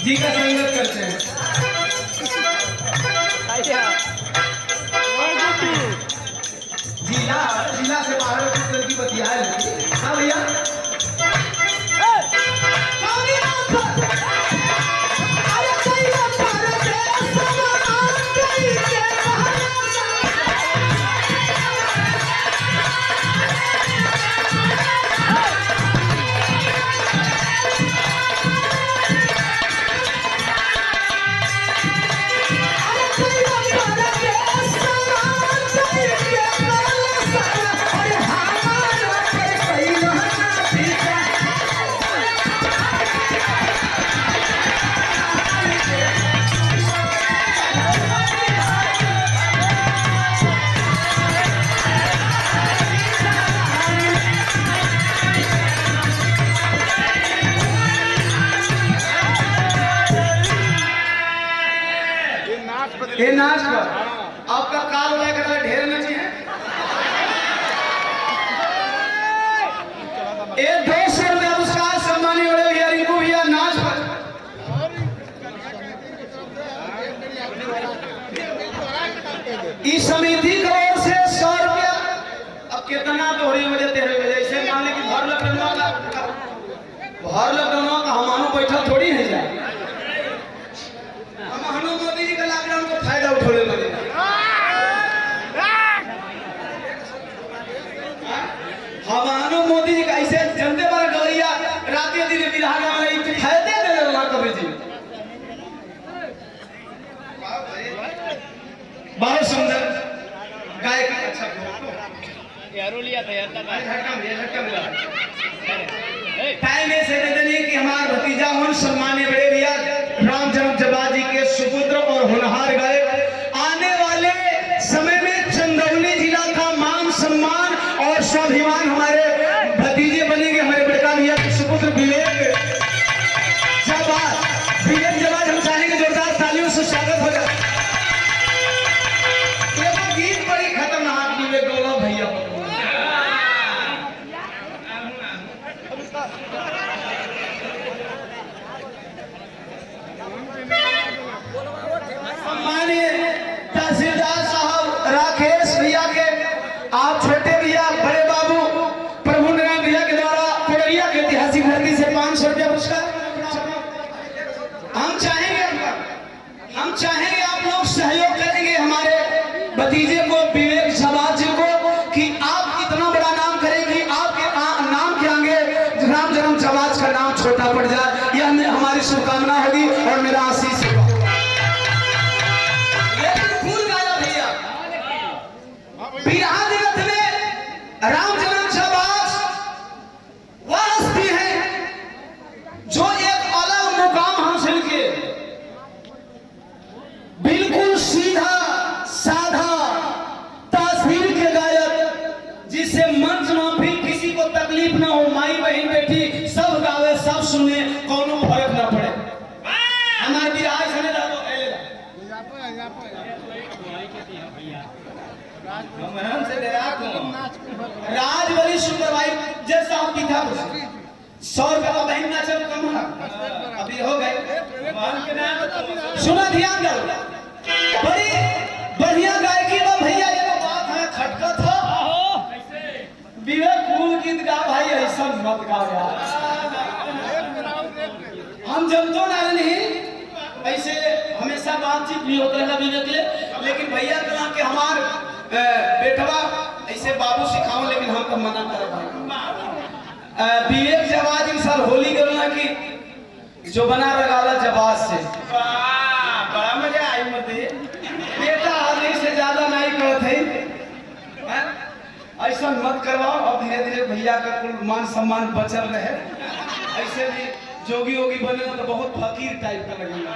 जी का संगत करते हैं। जिला से बाहर की बतिया है। हाँ भैया ये नाच पर आपका काल उड़ा कर ढेर नची है। ये 200 रुपया पुरस्कार सम्मानी बड़े भैया रिंकू भैया नाच पर। इस समिति की ओर से 100 रुपया। अब कितना तो हो रही वजह तेरे वजह से मान ली कि भर लॉकडाउन का हमानो बैठा थोड़ी है जाए। हमानो मोदी जी का लॉकडाउन को फायदा उठोले लगे। हमानो मोदी जी का ऐसे जनते पर गौरिया रात दिन विधान में फायदे दे रहा कभी जी। बहुत सुंदर गायक अच्छा यारो लिया था यार झटका मिला। टाइम ऐसे दे देनी कि हमारा भतीजा हों सम्मान्य बड़े भैया राम जन्म जबा जी के सुपुत्र और होनहार गायक आने वाले समय में चंदौली जिला का मान सम्मान और स्वाभिमान हमारे भतीजे बनेंगे। हमारे बड़का भैया के सुपुत्र विवेक जवाज हम चाहेंगे जोरदार तालियों से स्वागत हो जाए। गीत बड़ी खतरनाक विवेक गौरव भैया सम्मानित तहसीलदार साहब राकेश भैया के आप छोटे भैया बड़े बाबू प्रभु नारायण भैया के द्वारा पुररिया के ऐतिहासिक धरती से 500 रुपया पुरस्कार। हम चाहेंगे आप लोग सहयोग करेंगे हमारे भतीजे को विवेक जवाज जी को कि आप इतना बड़ा नाम करें कि आपके नाम के आगे राम जन्म जवाज का नाम छोटा पड़ जाए। यह हमारी शुभकामना होगी और मेरा आशीष होगा। बिरहा जगत में राम जन्म जवाज वह हस्ती है जो एक अलग मुकाम हासिल किए। बिल्कुल सीधा साधा तासीर के गायक जिससे मंच में भी किसी को तकलीफ ना हो। माई बहन बेटी सब गावे सब सुने कोनो फर्क ना पड़े। हमारे बिरहा सुने राज बड़ी सुंदर भाई जैसा आप पिता 100 रुपया का बहन नाचल कम है अभी हो गए। सुना ध्यान दो बड़ी बढ़िया गायकी में भैया ये बात है खटका था विवेक कूल गीत गा भाई ऐसा मत गा यार। हम जमतो ना नहीं ऐसे हमेशा बातचीत भी होता है विवेक लेकिन भैया कला के हमार बेटवा ऐसे बाबू सिखाओ लेकिन हम तो मना कर विवेक जवाज इंसान होली करना की जो बना रगाला जवाज से बड़ा मजा आई मुझे बेटा आदमी से ज्यादा नहीं करते ऐसा मत करवाओ। और धीरे धीरे भैया का कुल मान सम्मान बचल रहे। ऐसे भी जोगी वोगी बने तो बहुत फकीर टाइप का लगेगा।